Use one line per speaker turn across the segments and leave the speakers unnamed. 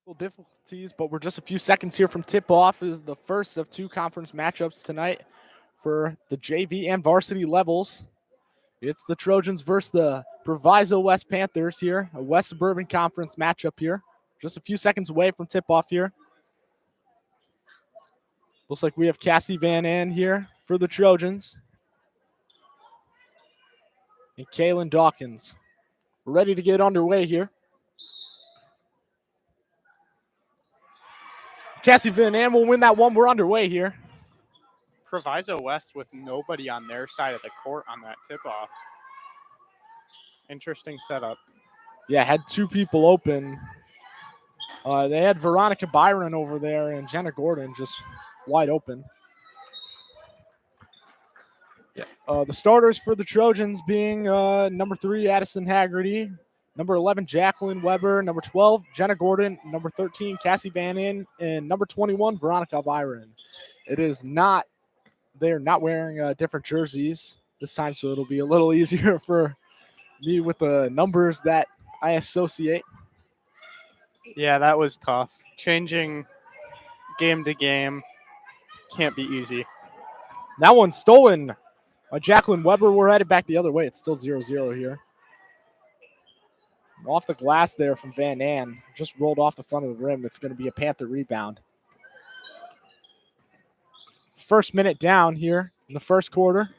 Difficulties, but we're just a few seconds here from tip-off. Is the first of two conference matchups tonight for the JV and varsity levels. It's the Trojans versus the Proviso West Panthers here, a West Suburban Conference matchup here. Just a few seconds away from tip-off here. Looks like we have Cassie Van An here for the Trojans. And Kaylin Dawkins. We're ready to get underway here. Cassie Van An will win that one. We're underway here.
Proviso West with nobody on their side of the court on that tip-off. Interesting setup.
Yeah, had two people open. They had Veronica Byron over there and Jenna Gordon just wide open. Yeah. The starters for the Trojans being number 3, Addison Haggerty, number 11, Jacqueline Weber, number 12, Jenna Gordon, number 13, Cassie Van In, and number 21, Veronica Byron. They're not wearing different jerseys this time, so it'll be a little easier for me with the numbers that I associate.
Yeah, that was tough. Changing game to game can't be easy.
That one's stolen by Jacqueline Weber. We're headed back the other way. It's still 0-0 here. Off the glass there from Van An. Just rolled off the front of the rim. It's going to be a Panther rebound. First minute down here in the first quarter.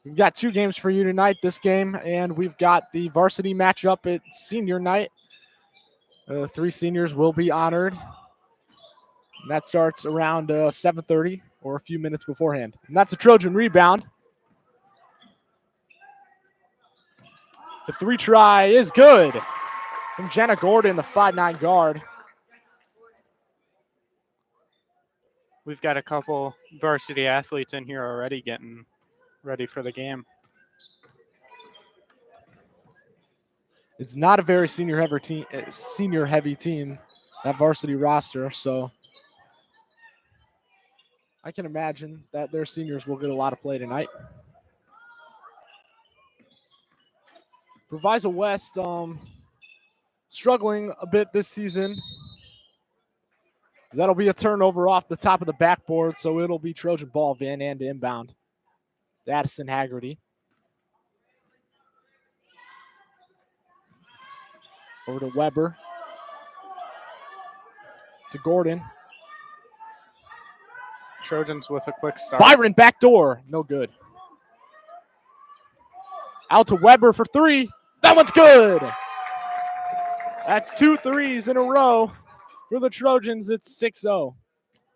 We've got 2 games for you tonight, this game, and we've got the varsity matchup at senior night. 3 seniors will be honored. And that starts around 7:30 or a few minutes beforehand. And that's a Trojan rebound. The 3 try is good from Jenna Gordon, the 5'9" guard.
We've got a couple varsity athletes in here already getting ready for the game.
It's not a very senior-heavy team, that varsity roster, so I can imagine that their seniors will get a lot of play tonight. Proviso West struggling a bit this season. That'll be a turnover off the top of the backboard, so it'll be Trojan ball, Van An to inbound. Addison Haggerty. Over to Weber. To Gordon.
Trojans with a quick start.
Byron backdoor. No good. Out to Weber for 3. That one's good. That's 2 threes in a row for the Trojans. It's 6-0.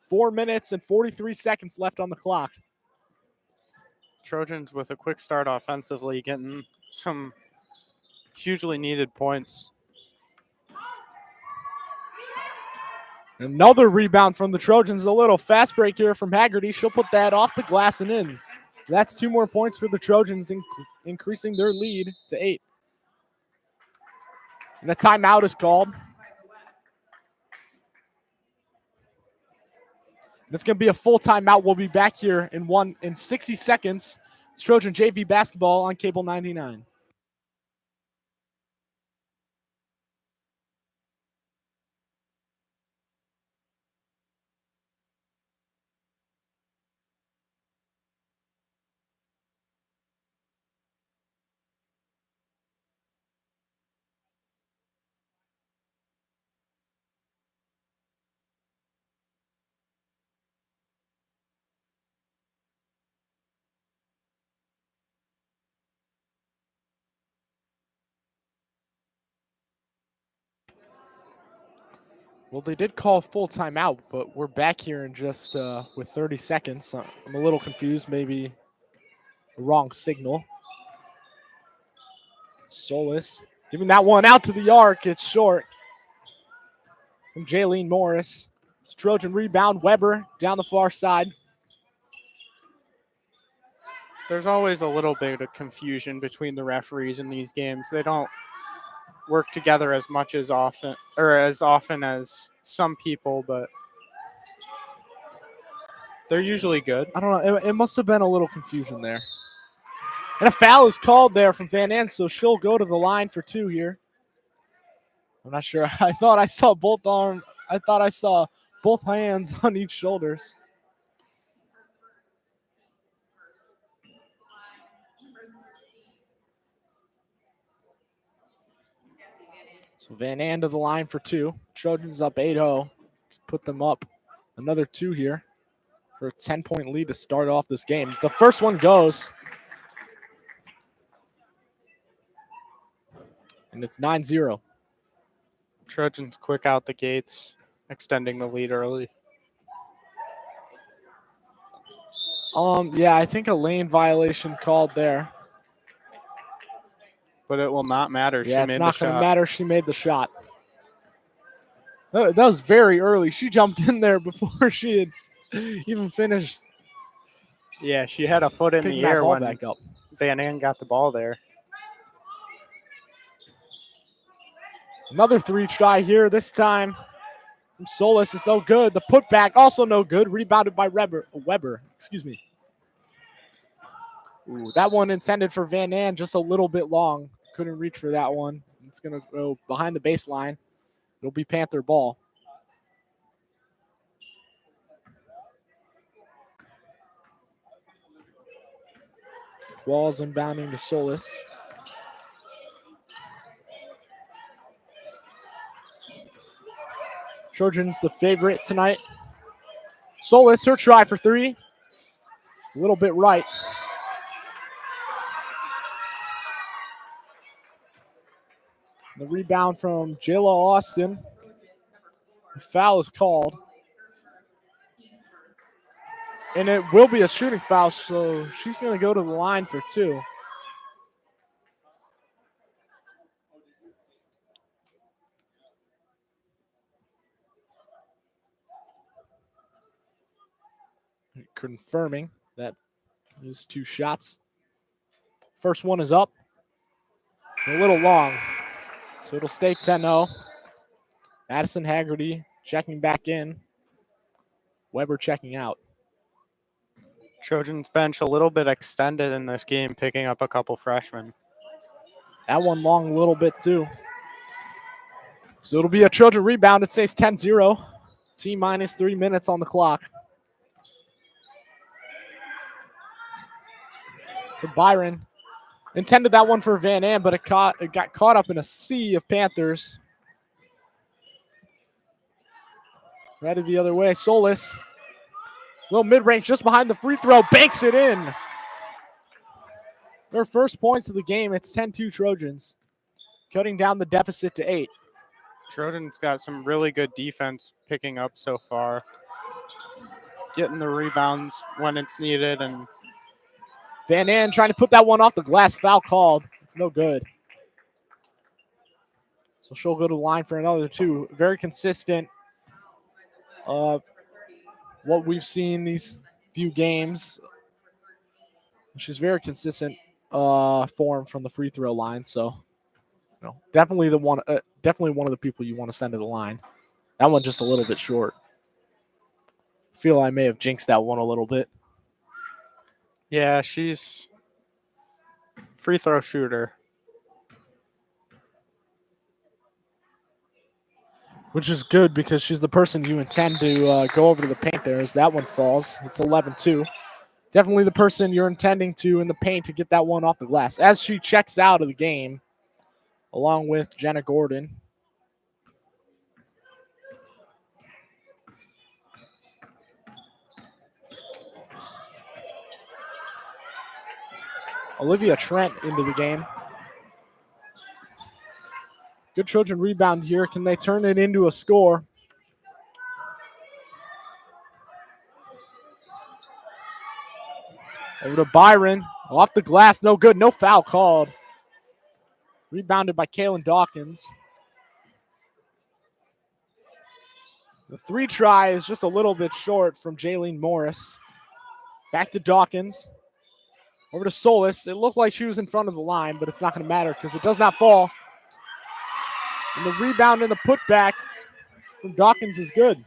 4 minutes and 43 seconds left on the clock.
Trojans with a quick start offensively, getting some hugely needed points.
Another rebound from the Trojans. A little fast break here from Haggerty. She'll put that off the glass and in. That's 2 more points for the Trojans, increasing their lead to 8. And a timeout is called. It's going to be a full timeout. We'll be back here in 60 seconds. It's Trojan JV basketball on Cable 99. Well, they did call full timeout, but we're back here in just with 30 seconds. I'm a little confused, maybe a wrong signal. Solis giving that one out to the arc. It's short from Jaylene Morris. It's Trojan rebound. Weber down the far side.
There's always a little bit of confusion between the referees in these games. They don't work together as often as some people, but they're usually good.
I don't know. It must have been a little confusion there. And a foul is called there from Van An, so she'll go to the line for 2 here. I'm not sure. I thought I saw both arms. I thought I saw both hands on each shoulders. So Van An to the line for two. Trojans up 8-0. Put them up another two here for a 10-point lead to start off this game. The first one goes. And it's 9-0.
Trojans quick out the gates, extending the lead early.
Yeah, I think a lane violation called there.
But it will not matter.
Yeah,
She
it's
made
not
the
going to
shot.
matter. She made the shot. That was very early. She jumped in there before she had even finished
Yeah, she had a foot in
picking
the
that
air
ball
when
back up.
Van An got the ball there.
Another three try here. This time from Solis is no good. The putback also no good. Rebounded by Weber. Excuse me. Ooh, that one intended for Van An, just a little bit long. Couldn't reach for that one. It's going to go behind the baseline. It'll be Panther ball. Walls inbounding to Solis. Trojans the favorite tonight. Solis, her try for three. A little bit right. The rebound from Jayla Austin. The foul is called. And it will be a shooting foul, so she's going to go to the line for two. Confirming that is two shots. First one is up. A little long, so it'll stay 10-0. Madison Haggerty checking back in. Weber checking out.
Trojans bench a little bit extended in this game, picking up a couple freshmen.
That one long a little bit too. So it'll be a Trojan rebound. It stays 10-0. T minus 3 minutes on the clock. To Byron. Intended that one for Van Am, but it got caught up in a sea of Panthers. Headed the other way. Solis. Little mid-range just behind the free throw. Banks it in. Their first points of the game. It's 10-2 Trojans. Cutting down the deficit to 8.
Trojans got some really good defense picking up so far. Getting the rebounds when it's needed. And
Van An trying to put that one off the glass. Foul called. It's no good. So she'll go to the line for another two. Very consistent. What we've seen these few games. She's very consistent form from the free throw line. So, definitely one of the people you want to send to the line. That one just a little bit short. Feel I may have jinxed that one a little bit.
yeah, she's free throw shooter.
Which is good because she's the person you intend to go over to the paint there as that one falls. It's 11-2. Definitely the person you're intending to in the paint to get that one off the glass. As she checks out of the game, along with Jenna Gordon. Olivia Trent into the game. Good Trojan rebound here. Can they turn it into a score? Over to Byron. Off the glass. No good. No foul called. Rebounded by Kaylin Dawkins. The three try is just a little bit short from Jaylene Morris. Back to Dawkins. Over to Solis. It looked like she was in front of the line, but it's not going to matter because it does not fall. And the rebound and the putback from Dawkins is good.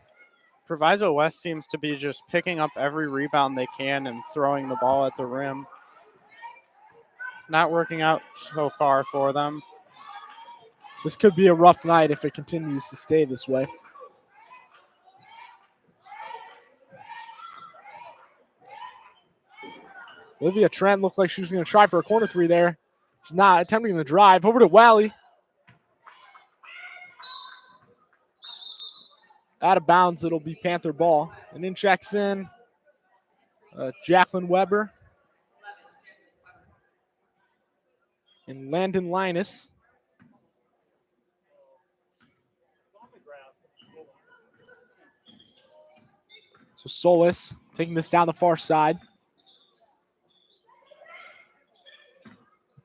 Proviso West seems to be just picking up every rebound they can and throwing the ball at the rim. Not working out so far for them.
This could be a rough night if it continues to stay this way. Olivia Trent looked like she was going to try for a corner three there. She's not attempting the drive. Over to Wally. Out of bounds, it'll be Panther ball. And then checks in Jacqueline Weber and Landon Linus. So Solis taking this down the far side.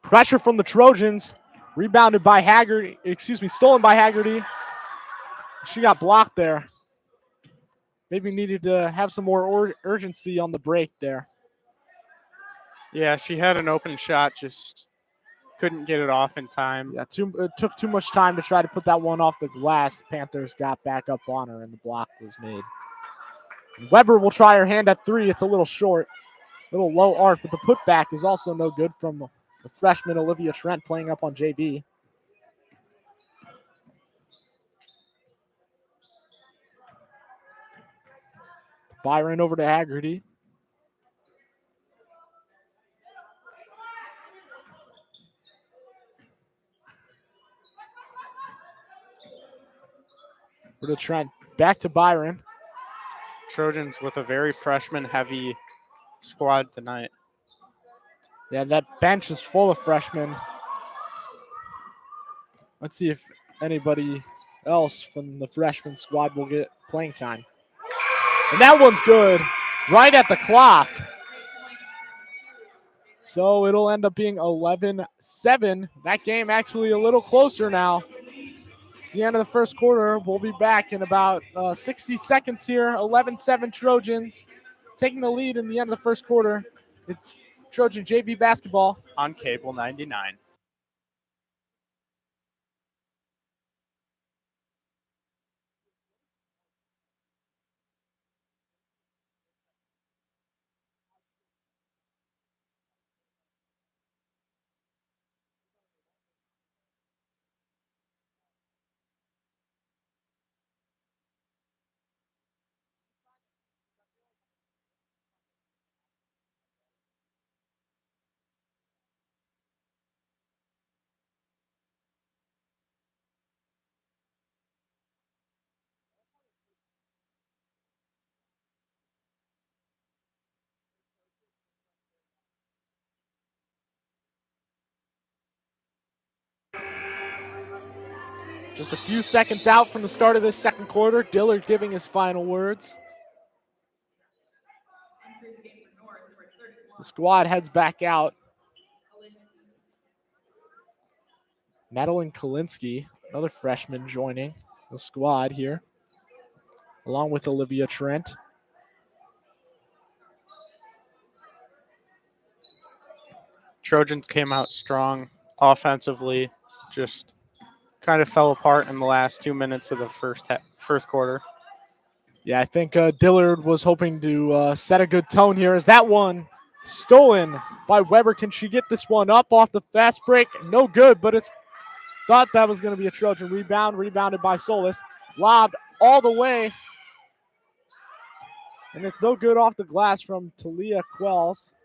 Pressure from the Trojans. Rebounded by Haggerty. Stolen by Haggerty. She got blocked there. Maybe needed to have some more urgency on the break there.
Yeah, she had an open shot, just couldn't get it off in time.
Yeah, it took too much time to try to put that one off the glass. The Panthers got back up on her, and the block was made. Weber will try her hand at three. It's a little short, a little low arc, but the putback is also no good from the freshman Olivia Trent playing up on JV. Byron over to Haggerty. Over to Trent. Back to Byron.
Trojans with a very freshman-heavy squad tonight.
Yeah, that bench is full of freshmen. Let's see if anybody else from the freshman squad will get playing time. And that one's good, right at the clock. So it'll end up being 11-7. That game actually a little closer now. It's the end of the first quarter. We'll be back in about 60 seconds here. 11-7 Trojans taking the lead in the end of the first quarter. It's Trojan JV basketball
on Cable 99.
Just a few seconds out from the start of this second quarter. Dillard giving his final words. The squad heads back out. Madeline Kalinsky, another freshman, joining the squad here, along with Olivia Trent.
Trojans came out strong offensively, just kind of fell apart in the last 2 minutes of the first quarter.
Yeah, I think Dillard was hoping to set a good tone here. Is that one stolen by Weber? Can she get this one up off the fast break? No good, but it's thought that was going to be a Trojan rebound. Rebounded by Solis. Lobbed all the way. And it's no good off the glass from Talia Quells.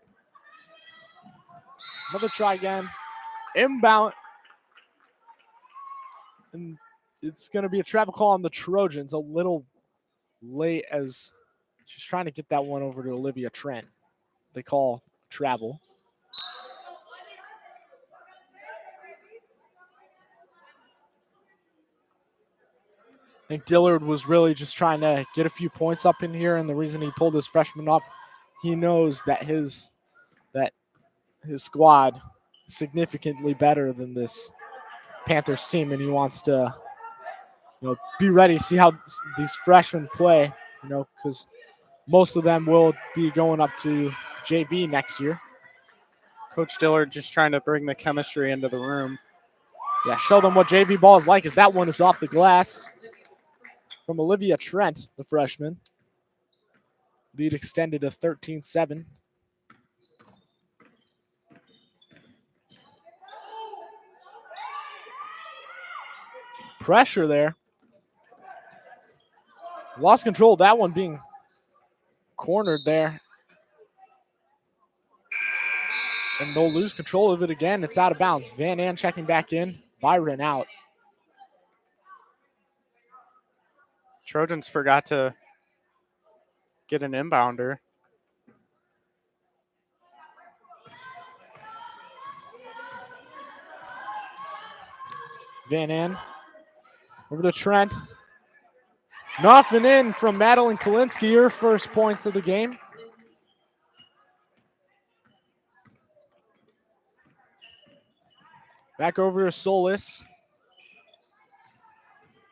Another try again. Inbound. And it's going to be a travel call on the Trojans. A little late as she's trying to get that one over to Olivia Trent. They call travel. I think Dillard was really just trying to get a few points up in here, and the reason he pulled his freshman up, he knows that his squad is significantly better than this Panthers team, and he wants to be ready to see how these freshmen play, because most of them will be going up to JV next year.
Coach Dillard just trying to bring the chemistry into the room.
Yeah, show them what JV ball is like, as that one is off the glass from Olivia Trent, the freshman. Lead extended to 13-7. pressure there. Lost control of that one, being cornered there. And they'll lose control of it again. It's out of bounds. Van An checking back in. Byron out.
Trojans forgot to get an inbounder.
Van An over to Trent. Nothing in from Madeline Kalinsky, her first points of the game. Back over to Solis.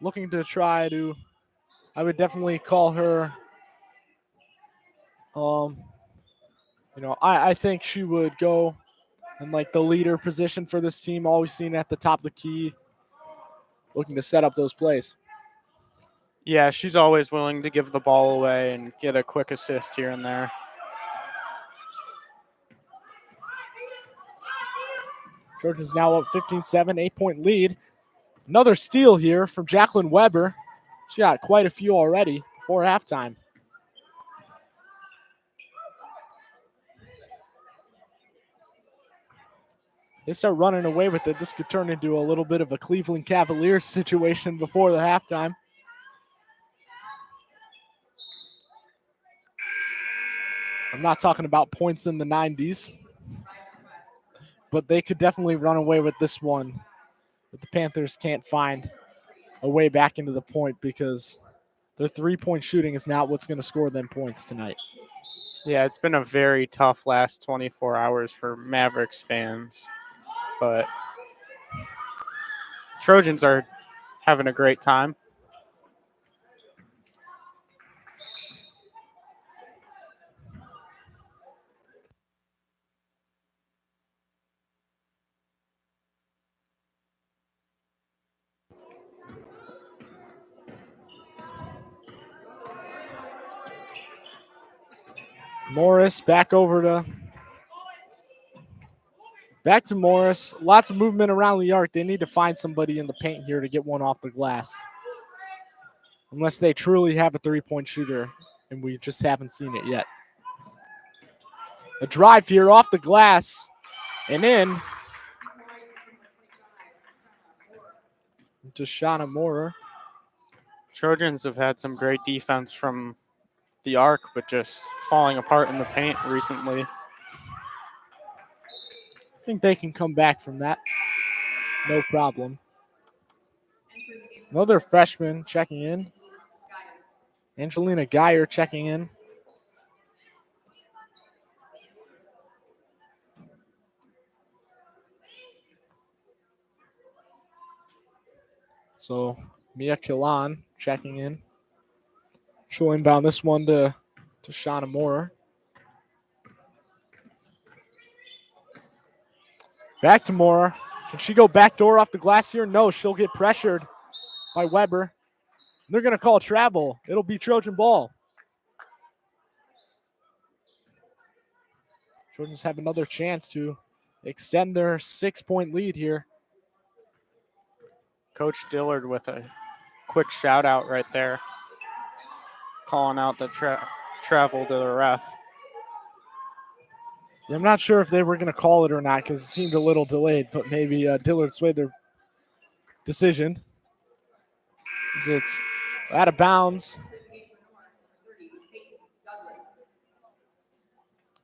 Looking to try to, I would definitely call her, I think she would go in like the leader position for this team, always seen at the top of the key, looking to set up those plays.
Yeah, she's always willing to give the ball away and get a quick assist here and there.
Trojans now up 15-7, 8-point lead. Another steal here from Jacqueline Weber. She got quite a few already before halftime. They start running away with it. This could turn into a little bit of a Cleveland Cavaliers situation before the halftime. I'm not talking about points in the 90s, but they could definitely run away with this one. But the Panthers can't find a way back into the point because their three-point shooting is not what's going to score them points tonight.
Yeah, it's been a very tough last 24 hours for Mavericks fans, but Trojans are having a great time.
Morris back to Morris. Lots of movement around the arc. They need to find somebody in the paint here to get one off the glass. Unless they truly have a three-point shooter, and we just haven't seen it yet. A drive here off the glass and in. To Shauna Moorer.
Trojans have had some great defense from the arc, but just falling apart in the paint recently.
I think they can come back from that. No problem. Another freshman checking in. Angelina Geyer checking in. So Mia Killan checking in. She'll inbound this one to Shauna Moorer. Back to Moorer. Can she go backdoor off the glass here? No, she'll get pressured by Weber. They're going to call travel. It'll be Trojan ball. Trojans have another chance to extend their 6-point lead here.
Coach Dillard with a quick shout out right there, calling out the travel to the ref.
Yeah, I'm not sure if they were going to call it or not because it seemed a little delayed, but maybe Dillard swayed their decision. It's out of bounds.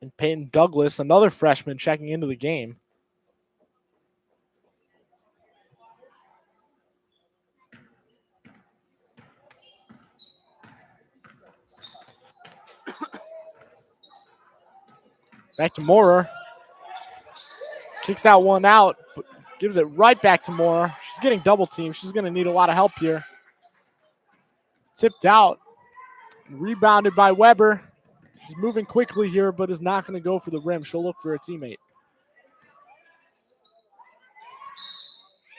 And Peyton Douglas, another freshman, checking into the game. Back to Moorer. Kicks that one out, but gives it right back to Moorer. She's getting double teamed. She's going to need a lot of help here. Tipped out. Rebounded by Weber. She's moving quickly here, but is not going to go for the rim. She'll look for a teammate.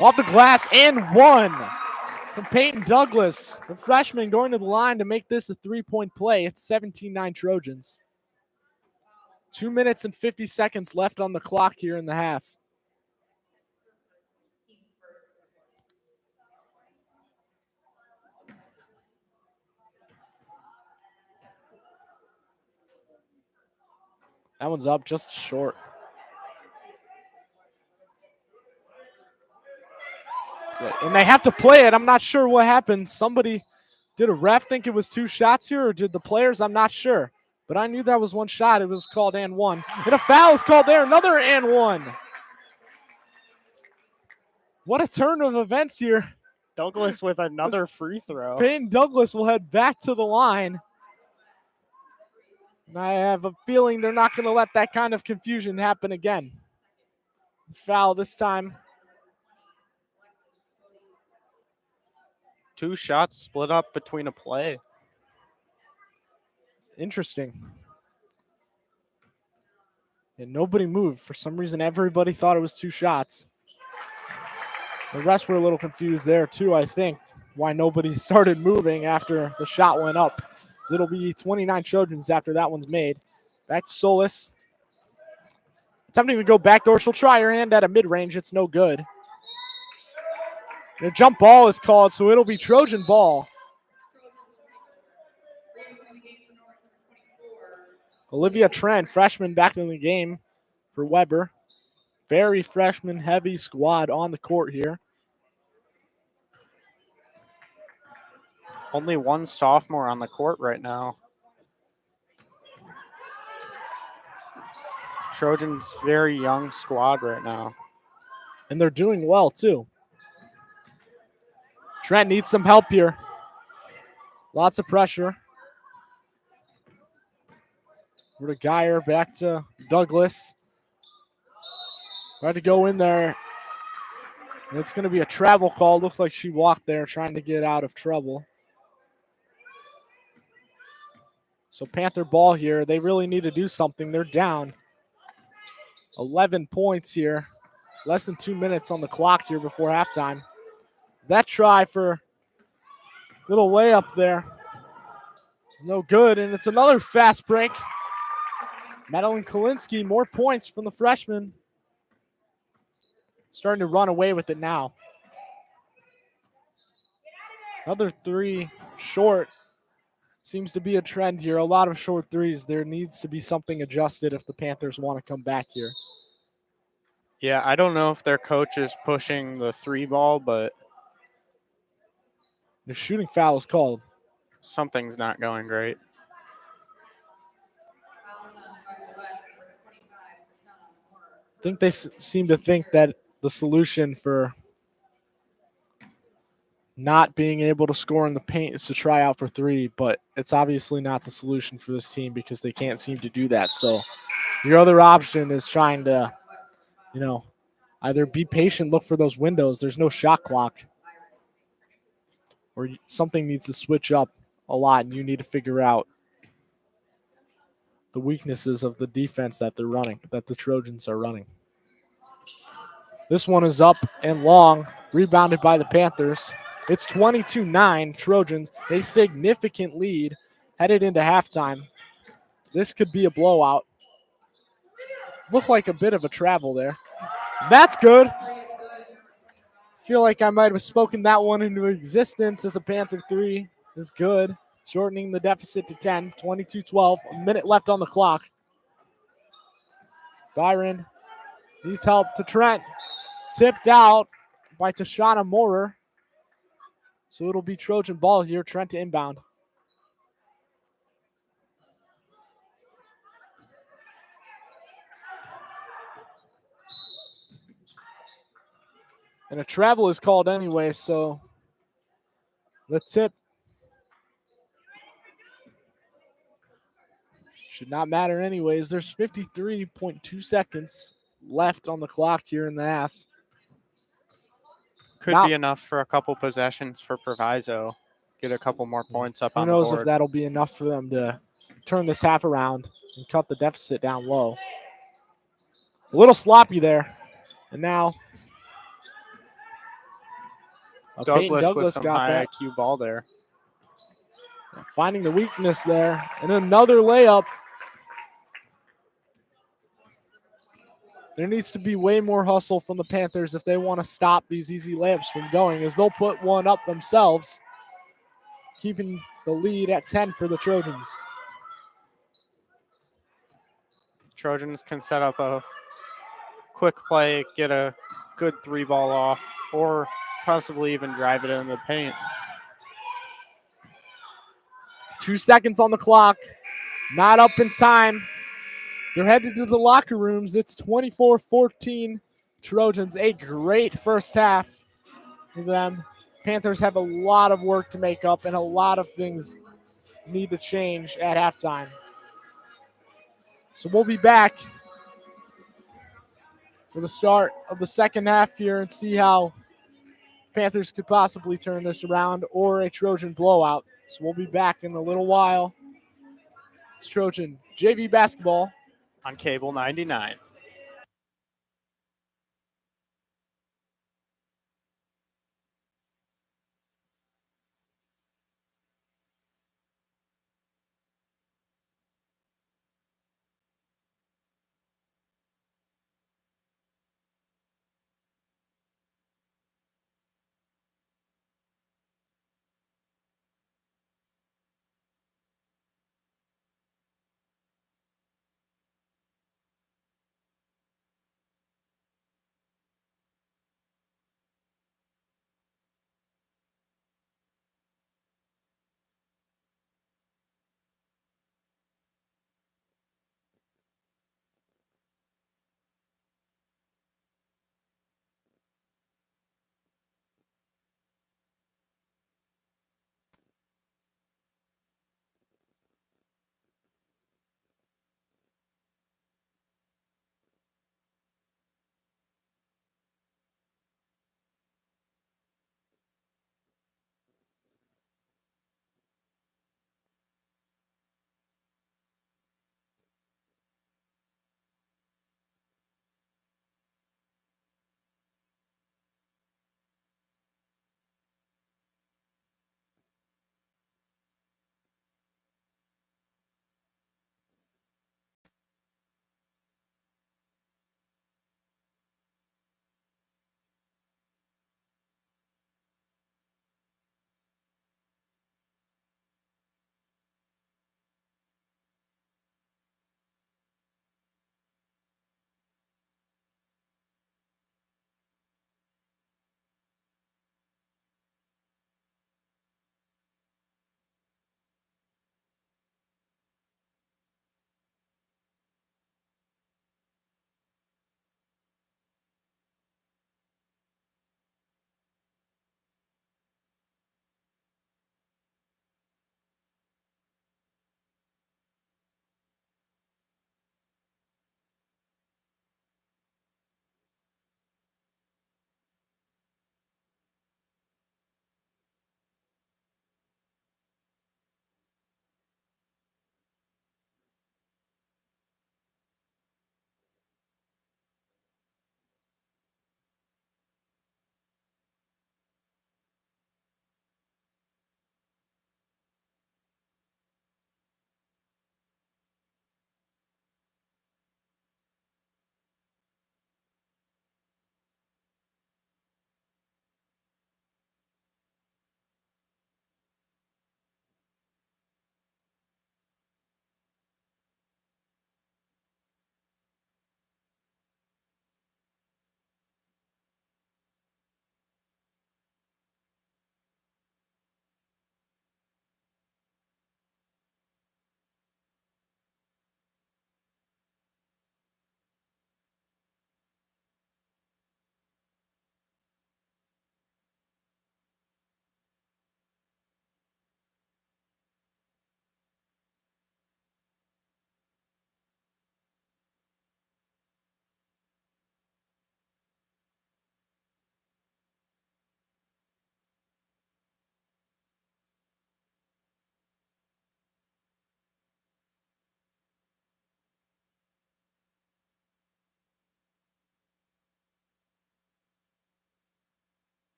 Off the glass and one from Peyton Douglas. The freshman going to the line to make this a three-point play. It's 17-9 Trojans. 2 minutes and 50 seconds left on the clock here in the half. That one's up just short. And they have to play it. I'm not sure what happened. Did a ref think it was 2 shots here, or did the players? I'm not sure. But I knew that was 1 shot. It was called and 1. And a foul is called there. Another and 1. What a turn of events here.
Douglas with another free throw.
Peyton Douglas will head back to the line. And I have a feeling they're not going to let that kind of confusion happen again. Foul this time.
2 shots split up between a play.
It's interesting. And nobody moved. For some reason, everybody thought it was 2 shots. The rest were a little confused there, too, I think, why nobody started moving after the shot went up. It'll be 29 Trojans after that one's made. Back to Solis. Attempting to go backdoor. She'll try her hand at a mid-range. It's no good. The jump ball is called, so it'll be Trojan ball. Olivia Trent, freshman, back in the game for Weber. Very freshman-heavy squad on the court here.
Only 1 sophomore on the court right now. Trojans' very young squad right now.
And they're doing well, too. Trent needs some help here. Lots of pressure. Over to Geyer, back to Douglas. Tried to go in there. And it's going to be a travel call. Looks like she walked there trying to get out of trouble. So Panther ball here. They really need to do something. They're down 11 points here. Less than 2 minutes on the clock here before halftime. That try for a little layup there is no good, and it's another fast break. Madeline Kalinsky, more points from the freshman. Starting to run away with it now. Another 3 short. Seems to be a trend here. A lot of short threes. There needs to be something adjusted if the Panthers want to come back here.
Yeah, I don't know if their coach is pushing the 3 ball, but
the shooting foul is called.
Something's not going great.
I think they seem to think that the solution for not being able to score in the paint is to try out for 3, but it's obviously not the solution for this team because they can't seem to do that. So your other option is trying to, either be patient, look for those windows. There's no shot clock. Or something needs to switch up a lot, and you need to figure out the weaknesses of the defense that they're running, that the Trojans are running. This one is up and long, rebounded by the Panthers. It's 22-9 Trojans, a significant lead headed into halftime. This could be a blowout. Looked like a bit of a travel there. That's good. Feel like I might have spoken that one into existence as a Panther 3 is good. Shortening the deficit to 10, 22-12, a minute left on the clock. Byron needs help to Trent. Tipped out by Tashana Moorer. So it'll be Trojan ball here. Trent to inbound. And a travel is called anyway, so the tip should not matter anyways. There's 53.2 seconds left on the clock here in the half.
Could be enough for a couple possessions for Proviso. Get a couple more points up on the board.
Who knows if that'll be enough for them to turn this half around and cut the deficit down low. A little sloppy there. And now
Douglas with some high IQ ball there.
Finding the weakness there. And another layup. There needs to be way more hustle from the Panthers if they want to stop these easy layups from going, as they'll put one up themselves, keeping the lead at 10 for the Trojans.
Trojans can set up a quick play, get a good 3-ball off, or possibly even drive it in the paint.
2 seconds on the clock. Not up in time. They're headed to the locker rooms. It's 24-14 Trojans. A great first half for them. Panthers have a lot of work to make up, and a lot of things need to change at halftime. So we'll be back for the start of the second half here and see how Panthers could possibly turn this around or a Trojan blowout. So we'll be back in a little while. It's Trojan JV basketball
on Cable 99.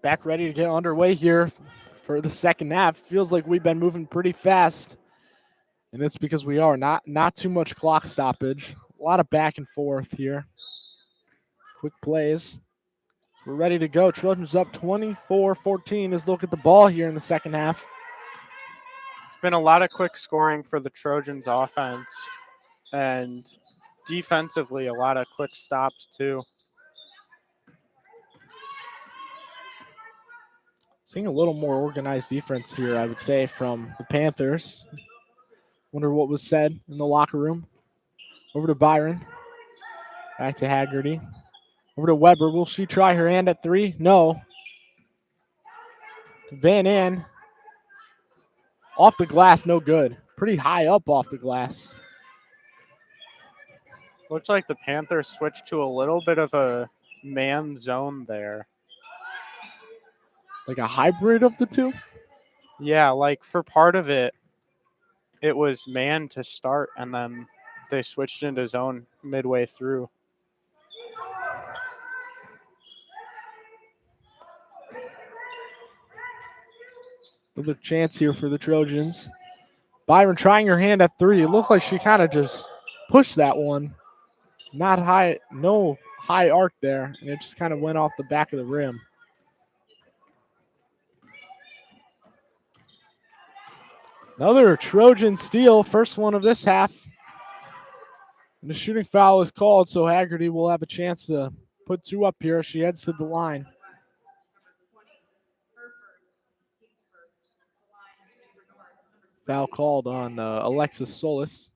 back ready to get underway here for the second half. Feels like we've been moving pretty fast, and it's because we are not too much clock stoppage. A lot of back and forth here. Quick plays. We're ready to go. Trojans up 24-14. Let's look at the ball here in the second half.
It's been a lot of quick scoring for the Trojans offense, and defensively, a lot of quick stops too.
Seeing a little more organized defense here, I would say, from the Panthers. Wonder what was said in the locker room. Over to Byron. Back to Haggerty. Over to Weber. Will she try her hand at three? No. Van An. Off the glass, no good. Pretty high up off the glass.
Looks like the Panthers switched to a little bit of a man zone there.
Like a hybrid of the two?
Yeah, like for part of it, it was man to start, and then they switched into zone midway through.
Another chance here for the Trojans. Byron trying her hand at three. It looked like she kind of just pushed that one. Not high, no high arc there, and it just kind of went off the back of the rim. Another Trojan steal, first one of this half. And the shooting foul is called, so Haggerty will have a chance to put two up here. She heads to the line. Foul called on Alexis Solis.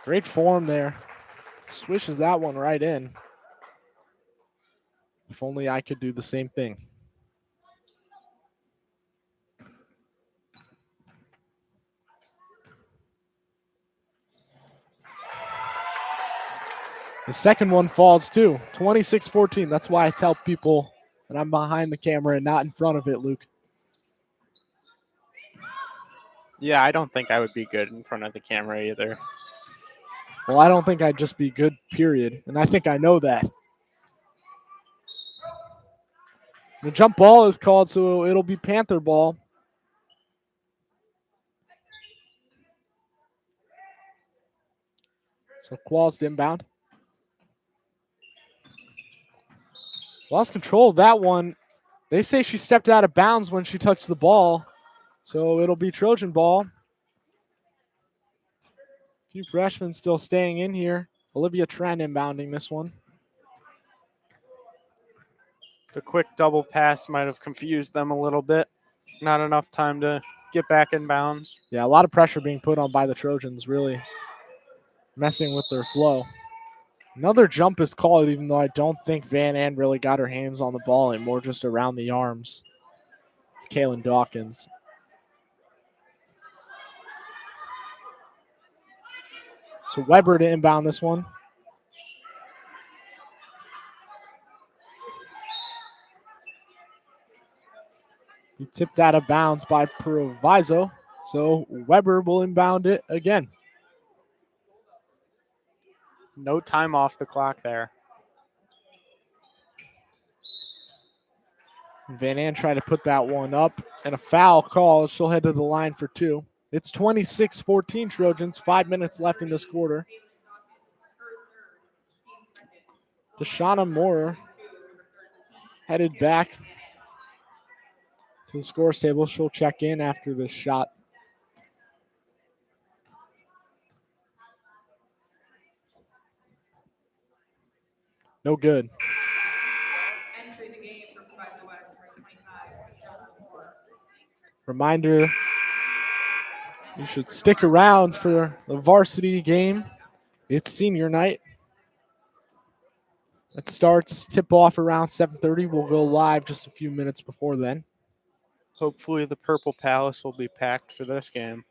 Great form there. Swishes that one right in. If only I could do the same thing. The second one falls too. 26-14. That's why I tell people that I'm behind the camera and not in front of it, Luke.
Yeah, I don't think I would be good in front of the camera either.
Well, I don't think I'd just be good, period. And I think I know that. The jump ball is called, so it'll be Panther ball. So Qualls inbound. Lost control of that one. They say she stepped out of bounds when she touched the ball. So it'll be Trojan ball. A few freshmen still staying in here. Olivia Tren inbounding this one.
The quick double pass might have confused them a little bit. Not enough time to get back in bounds.
Yeah, a lot of pressure being put on by the Trojans, really messing with their flow. Another jump is called, even though I don't think Van An really got her hands on the ball and more just around the arms of Kaylin Dawkins. So Weber to inbound this one. He tipped out of bounds by Proviso. So Weber will inbound it again.
No time off the clock there.
Van An tried to put that one up, and a foul call. She'll head to the line for two. It's 26-14 Trojans, 5 minutes left in this quarter. Deshauna Moore headed back to the scores table. She'll check in after this shot. No good.
Entering the game for Proviso West, number 25, Deshauna Moore.
Reminder, you should stick around for the varsity game. It's senior night. That starts tip-off around 7:30. We'll go live just a few minutes before then.
Hopefully the Purple Palace will be packed for this game.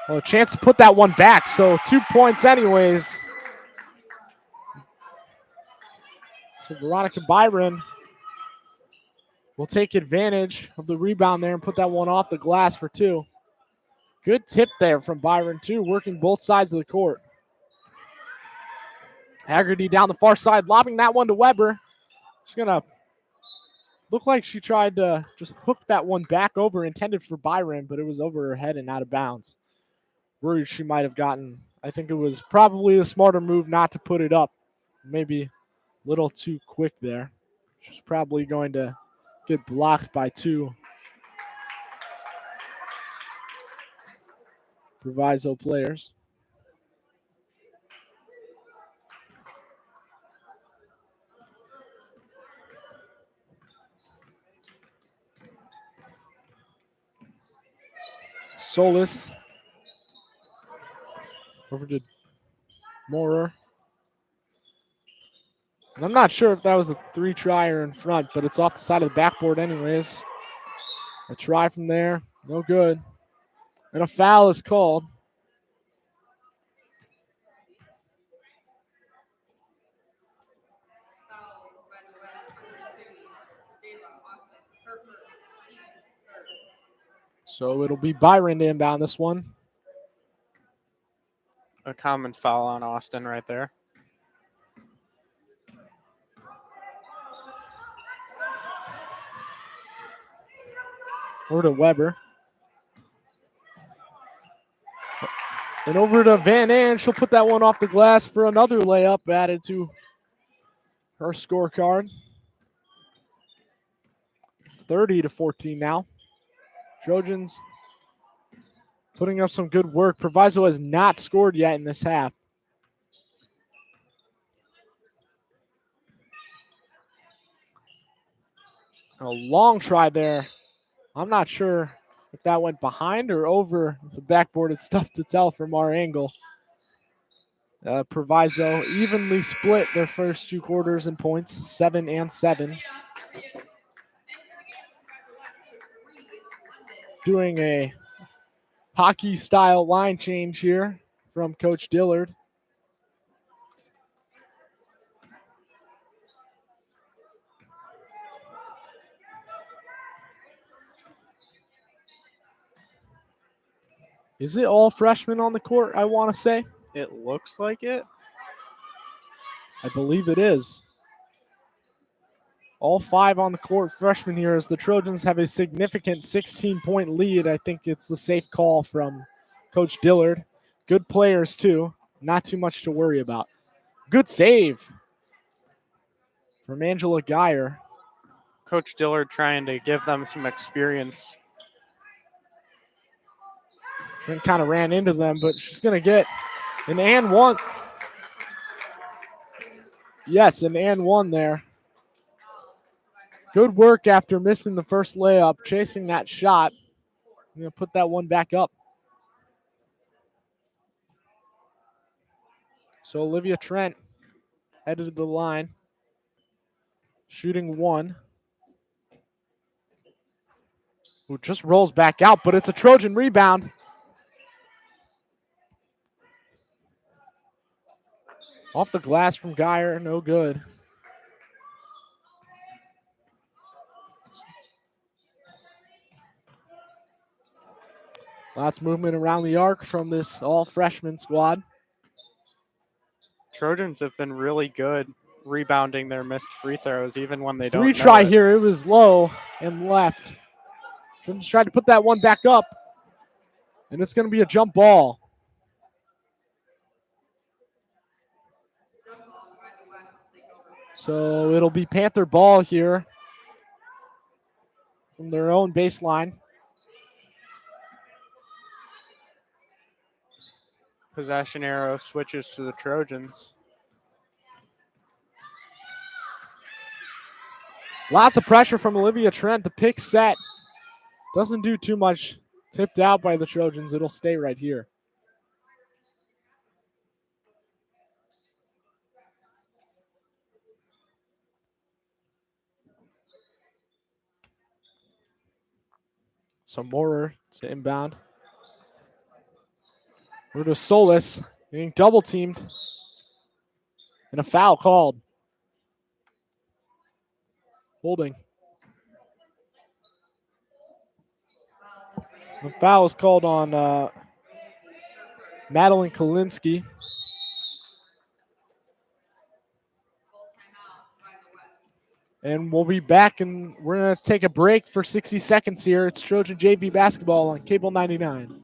Well, a chance to put that one back, so 2 points anyways. So Veronica Byron will take advantage of the rebound there and put that one off the glass for two. Good tip there from Byron, too, working both sides of the court. Haggerty down the far side, lobbing that one to Weber. She's going to look like she tried to just hook that one back over, intended for Byron, but it was over her head and out of bounds. Worried she might have gotten, I think it was probably a smarter move not to put it up. Maybe a little too quick there. She's probably going to get blocked by two Proviso players. Solis over to Moorer. And I'm not sure if that was a three-tryer in front, but it's off the side of the backboard anyways. A try from there, no good. And a foul is called.
Foul, Proviso West, number 2, Jayla Austin, her first, team third.
So it'll be Byron to inbound this one.
A common foul on Austin right there.
Over to Weber. And over to Van Ann. She'll put that one off the glass for another layup added to her scorecard. It's 30-14 now. Trojans putting up some good work. Proviso has not scored yet in this half. A long try there. I'm not sure if that went behind or over the backboard. It's tough to tell from our angle. Proviso evenly split their first two quarters in points, 7 and 7. Doing a hockey-style line change here from Coach Dillard. Is it all freshmen on the court, I want to say?
It looks like it.
I believe it is. All 5 on the court freshmen here as the Trojans have a significant 16-point lead. I think it's the safe call from Coach Dillard. Good players, too. Not too much to worry about. Good save from Angela Geyer.
Coach Dillard trying to give them some experience.
She kind of ran into them, but she's going to get an and one. Yes, an and one there. Good work after missing the first layup, chasing that shot. I'm going to put that one back up. So Olivia Trent headed to the line, shooting one. Who just rolls back out, but it's a Trojan rebound. Off the glass from Geyer, no good. Lots of movement around the arc from this all-freshman squad.
Trojans have been really good rebounding their missed free throws, even when they don't.
Three try here, it was low and left. Trojans tried to put that one back up, and it's going to be a jump ball. So it'll be Panther ball here from their own baseline.
Possession arrow switches to the Trojans.
Lots of pressure from Olivia Trent. The pick set doesn't do too much. Tipped out by the Trojans. It'll stay right here. So Moorer to inbound. We're to Solis getting double teamed. And a foul called. Holding. The foul is called on Madeline Kalinsky.
Full timeout, Proviso West.
And we'll be back, and we're going to take a break for 60 seconds here. It's Trojan JV basketball on Cable 99.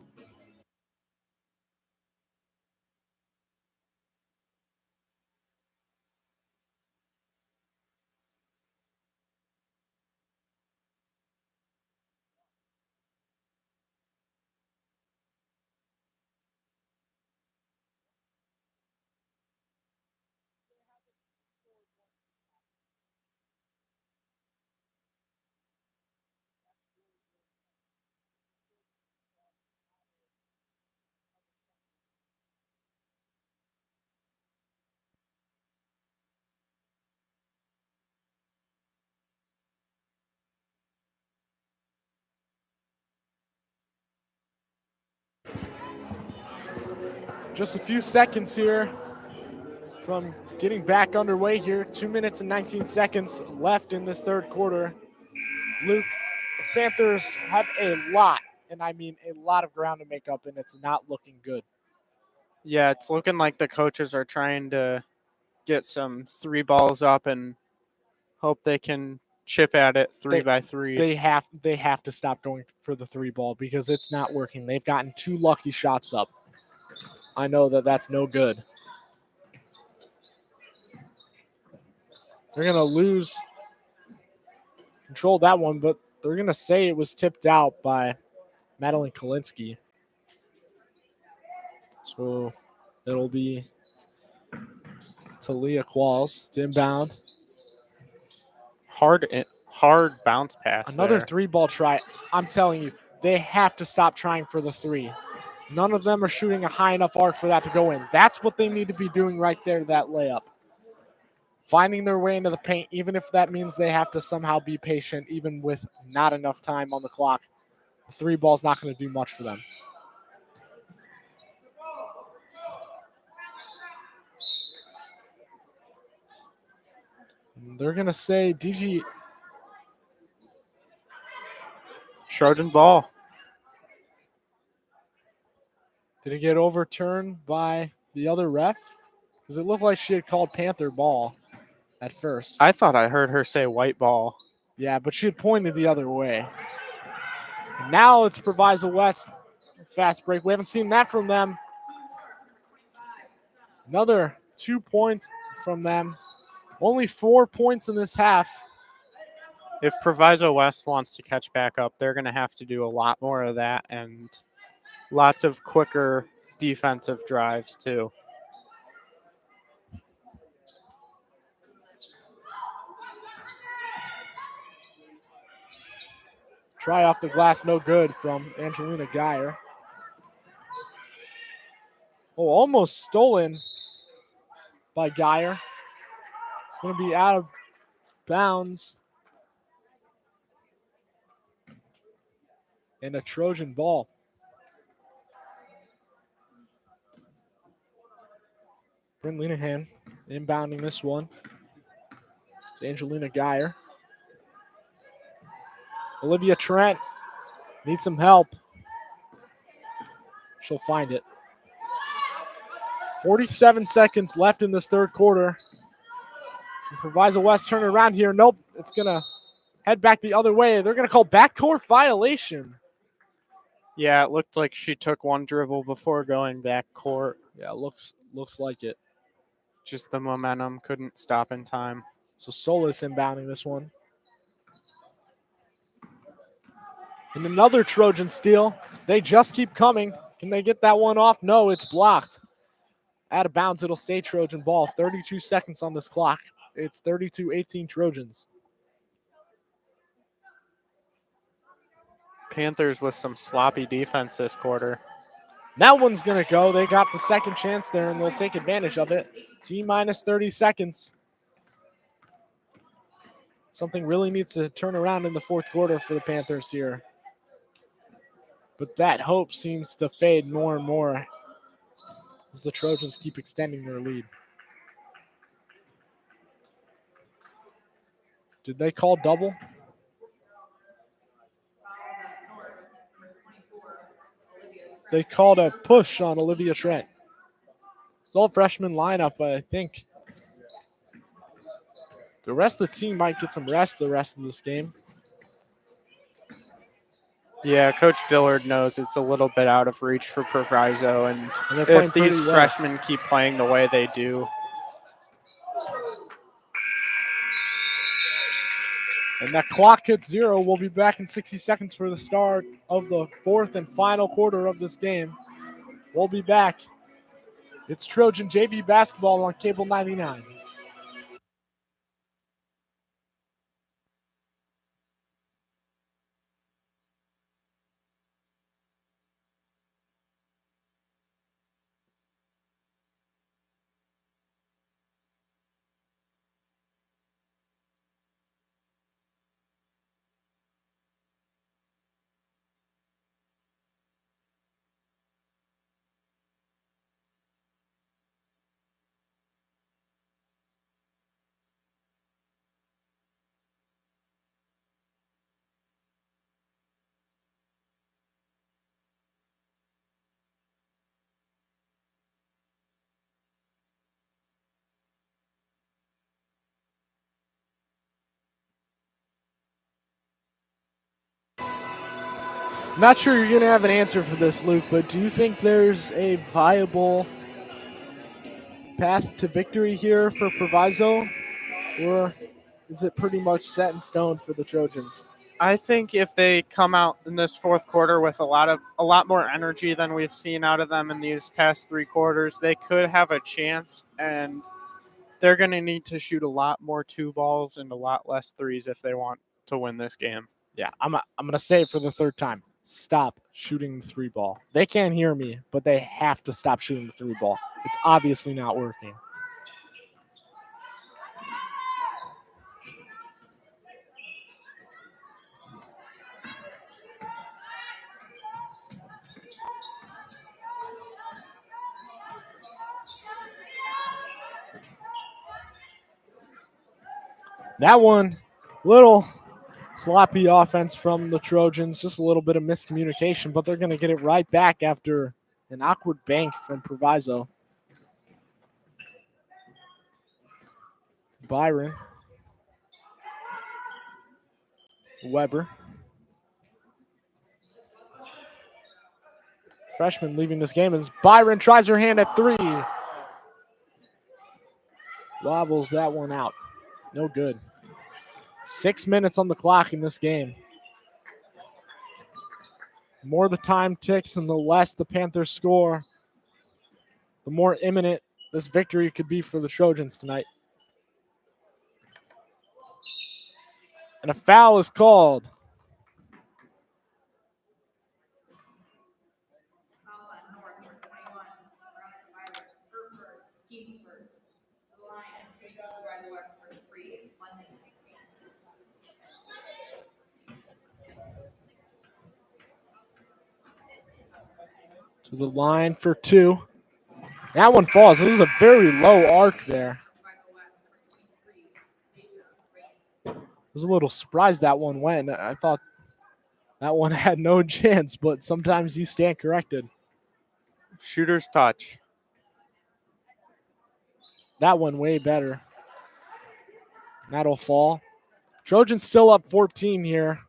Just a few seconds here from getting back underway here. 2 minutes and 19 seconds left in this third quarter. Luke, the Panthers have a lot, and I mean a lot of ground to make up, and it's not looking good.
Yeah, it's looking like the coaches are trying to get some three balls up and hope they can chip at it three by three.
They have to stop going for the three ball because it's not working. They've gotten 2 lucky shots up. I know that that's no good. They're going to lose control of that one, but they're going to say it was tipped out by Madeline Kalinsky. So it'll be Talia Qualls to inbound.
Hard bounce pass.
Another
there.
3-ball try. I'm telling you, they have to stop trying for the 3. None of them are shooting a high enough arc for that to go in. That's what they need to be doing right there, that layup. Finding their way into the paint, even if that means they have to somehow be patient, even with not enough time on the clock. The 3-ball's not going to do much for them. They're going to say DG.
Trojan ball.
Did it get overturned by the other ref? Because it looked like she had called Panther ball at first.
I thought I heard her say white ball.
Yeah, but she had pointed the other way. And now it's Proviso West. Fast break. We haven't seen that from them. Another 2 points from them. Only 4 points in this half.
If Proviso West wants to catch back up, they're going to have to do a lot more of that and lots of quicker defensive drives too.
Try off the glass, no good from Angelina Geyer. Oh, almost stolen by Geyer. It's going to be out of bounds. And a Trojan ball. Bryn Linehan inbounding this one. It's Angelina Geyer. Olivia Trent needs some help. She'll find it. 47 seconds left in this third quarter. Can Proviso West turn it around here? Nope. It's going to head back the other way. They're going to call backcourt violation.
Yeah, it looked like she took one dribble before going back court.
Yeah, looks like it.
Just the momentum couldn't stop in time.
So Solis inbounding this one. And another Trojan steal. They just keep coming. Can they get that one off? No, it's blocked. Out of bounds, it'll stay Trojan ball. 32 seconds on this clock. It's 32-18 Trojans.
Panthers with some sloppy defense this quarter.
That one's going to go. They got the second chance there, and they'll take advantage of it. T-minus 30 seconds. Something really needs to turn around in the fourth quarter for the Panthers here. But that hope seems to fade more and more as the Trojans keep extending their lead. Did they call double? they called a push on Olivia Trent. It's all freshman lineup, but I think the rest of the team might get some rest the rest of this game.
Yeah, Coach Dillard knows it's a little bit out of reach for Proviso, and
And they're playing
if these
pretty well.
freshmen keep playing the way they do,
And that clock hits 0. We'll be back in 60 seconds for the start of the fourth and final quarter of this game. We'll be back. It's Trojan JV basketball on Cable 99. Not sure you're going to have an answer for this, Luke, but do you think there's a viable path to victory here for Proviso, or is it pretty much set in stone for the Trojans?
I think if they come out in this fourth quarter with a lot more energy than we've seen out of them in these past 3 quarters, they could have a chance, and they're going to need to shoot a lot more 2 balls and a lot less 3s if they want to win this game.
Yeah, I'm going to say it for the third time. Stop shooting the 3 ball. They can't hear me, but they have to stop shooting the 3 ball. It's obviously not working. That one, little sloppy offense from the Trojans, just a little bit of miscommunication, but they're going to get it right back after an awkward bank from Proviso. Byron. Weber. Freshman leaving this game as Byron tries her hand at 3. Wobbles that one out. No good. 6 minutes on the clock in this game. The more the time ticks and the less the Panthers score, the more imminent this victory could be for the Trojans tonight. And a foul is called.
Foul at North, number 21. Veronica Byron, her first, team's first. The line, Proviso West for 3, London.
To the line for 2. That one falls. It was a very low arc there. I was a little surprised that one went. I thought that one had no chance, but sometimes you stand corrected.
Shooter's touch.
That one way better. That'll fall. Trojans still up 14 here.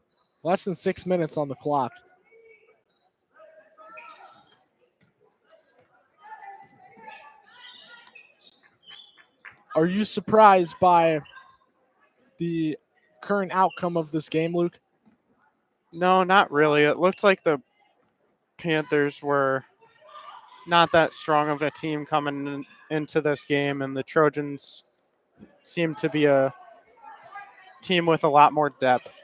Less than 6 minutes on the clock. Are you surprised by the current outcome of this game, Luke?
No, not really. It looked like the Panthers were not that strong of a team coming into this game, and the Trojans seem to be a team with a lot more depth.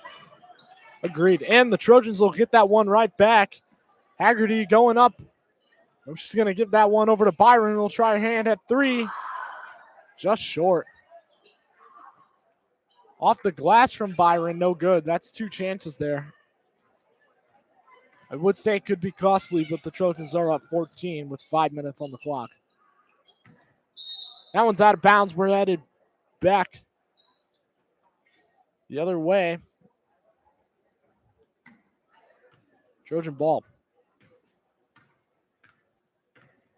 Agreed. And the Trojans will get that one right back. Haggerty going up. She's going to give that one over to Byron. We'll try a hand at 3. Just short. Off the glass from Byron, no good. That's 2 chances there. I would say it could be costly, but the Trojans are up 14 with 5 minutes on the clock. That one's out of bounds. We're headed back the other way. Trojan ball.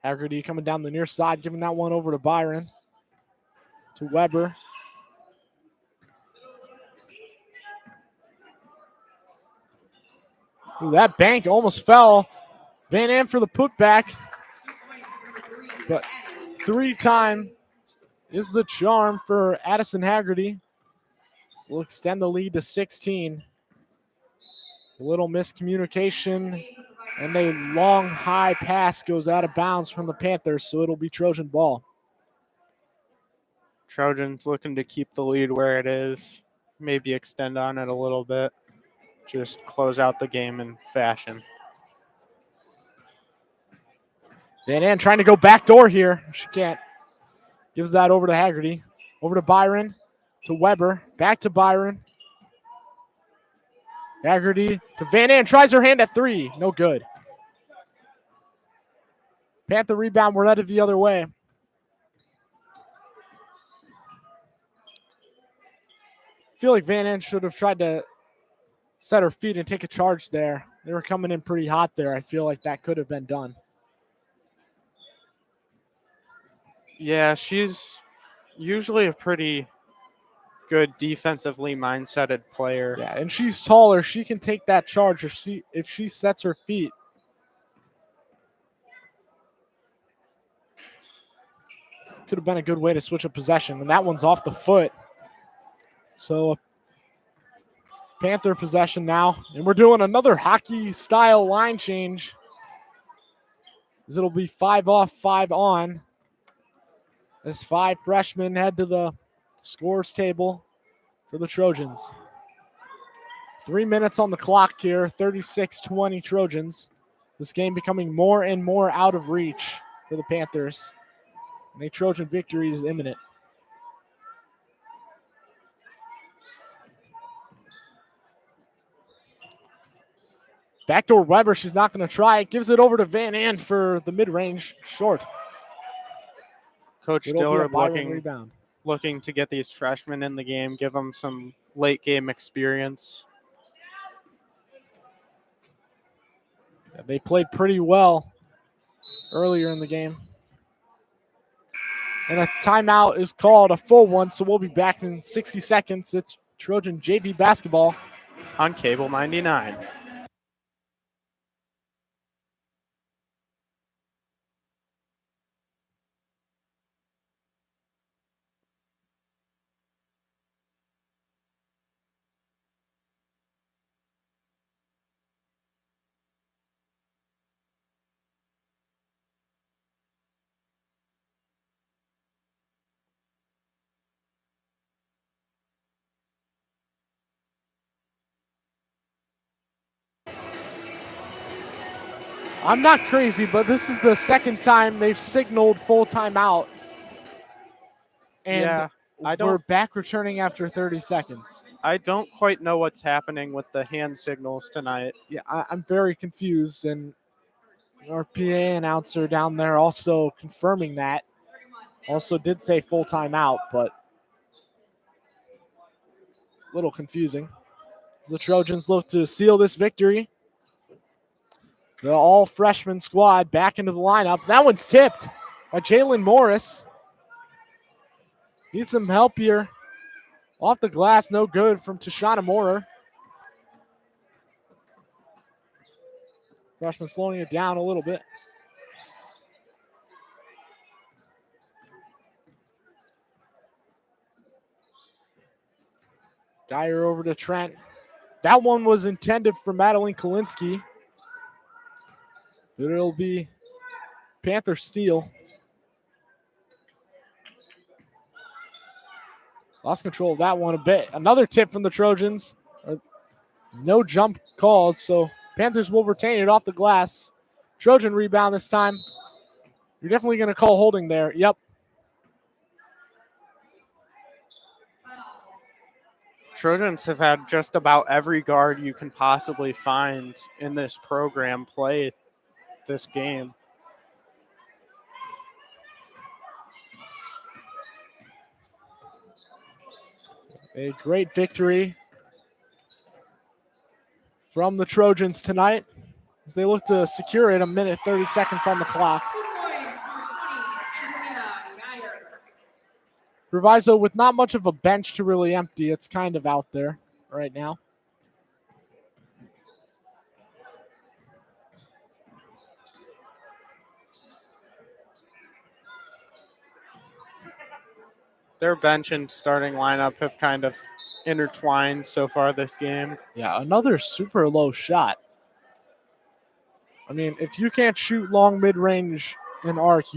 Haggerty coming down the near side, giving that one over to Byron. To Weber. Ooh, that bank almost fell. Van Am for the putback. But 3-time is the charm for Addison Haggerty. So we'll extend the lead to 16. A little miscommunication, and a long high pass goes out of bounds from the Panthers, so it'll be Trojan ball.
Trojans looking to keep the lead where it is, maybe extend on it a little bit, just close out the game in fashion.
Van Ann trying to go backdoor here. She can't. Gives that over to Haggerty. Over to Byron. To Weber. Back to Byron. Haggerty to Van Ann. Tries her hand at 3. No good. Panther rebound. We're headed the other way. I feel like Van Ann should have tried to set her feet and take a charge there. They were coming in pretty hot there. I feel like that could have been done.
Yeah, she's usually a pretty good defensively mindseted player.
Yeah, and she's taller. She can take that charge if she sets her feet. Could have been a good way to switch a possession, and that one's off the foot. So Panther possession now, and we're doing another hockey-style line change. As it'll be 5 off, 5 on. As 5 freshmen head to the scores table for the Trojans. 3 minutes on the clock here, 36-20 Trojans. This game becoming more and more out of reach for the Panthers. And a Trojan victory is imminent. Backdoor Weber, she's not going to try it. Gives it over to Van Ann for the mid-range short.
Coach Dillard looking to get these freshmen in the game, give them some late game experience.
Yeah, they played pretty well earlier in the game. And a timeout is called, a full one, so we'll be back in 60 seconds. It's Trojan JV basketball
on Cable 99.
I'm not crazy, but this is the second time they've signaled full timeout. And
yeah,
we're back returning after 30 seconds.
I don't quite know what's happening with the hand signals tonight.
Yeah, I'm very confused, and our PA announcer down there also confirming that. Also did say full timeout, but a little confusing. The Trojans look to seal this victory. The all-freshman squad back into the lineup. That one's tipped by Jalen Morris. Needs some help here. Off the glass, no good from Tashana Moorer. Freshman slowing it down a little bit. Dyer over to Trent. That one was intended for Madeline Kalinsky. But it'll be Panther steal. Lost control of that one a bit. Another tip from the Trojans. No jump called, so Panthers will retain it off the glass. Trojan rebound this time. You're definitely going to call holding there. Yep.
Trojans have had just about every guard you can possibly find in this program play this game.
A great victory from the Trojans tonight as they look to secure it. 1 minute, 30 seconds on the clock. Proviso with not much of a bench to really empty. It's kind of out there right now.
Their bench and starting lineup have kind of intertwined so far this game.
Yeah, another super low shot. I mean, if you can't shoot long mid-range in arc,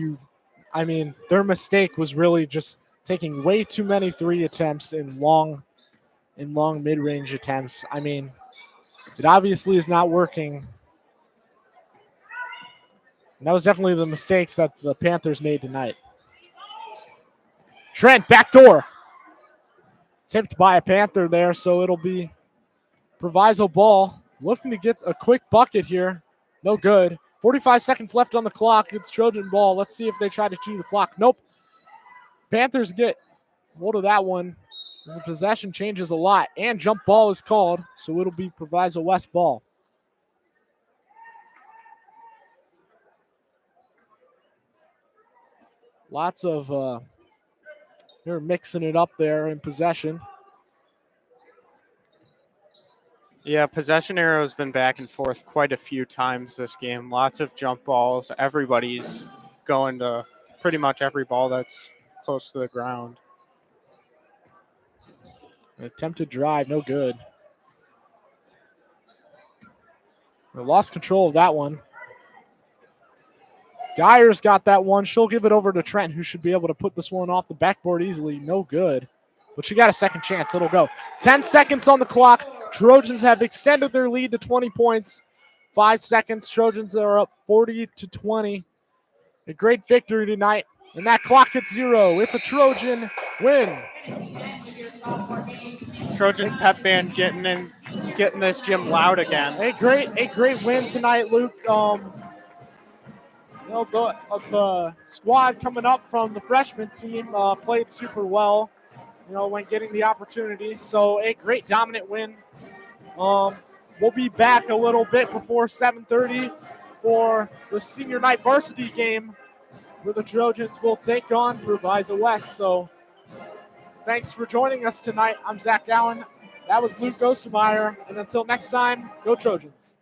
their mistake was really just taking way too many 3 attempts in long mid-range attempts. I mean, it obviously is not working. And that was definitely the mistakes that the Panthers made tonight. Trent, backdoor. Tipped by a Panther there, so it'll be Proviso ball. Looking to get a quick bucket here. No good. 45 seconds left on the clock. It's Trojan ball. Let's see if they try to chew the clock. Nope. Panthers get hold of that one as the possession changes a lot. And jump ball is called, so it'll be Proviso West ball. Lots of they're mixing it up there in possession.
Yeah, possession arrow has been back and forth quite a few times this game. Lots of jump balls. Everybody's going to pretty much every ball that's close to the ground.
An attempted drive, no good. They lost control of that one. Geyer's got that one. She'll give it over to Trent, who should be able to put this one off the backboard easily. No good. But she got a second chance. It'll go. 10 seconds on the clock. Trojans have extended their lead to 20 points. 5 seconds. Trojans are up 40-20. A great victory tonight. And that clock hits 0. It's a Trojan win.
Trojan pep band getting this gym loud again.
A great win tonight, Luke. The squad coming up from the freshman team played super well, when getting the opportunity. So a great dominant win. We'll be back a little bit before 7:30 for the senior night varsity game where the Trojans will take on Proviso West. So thanks for joining us tonight. I'm Zach Allen. That was Luke Ostermeyer. And until next time, go Trojans.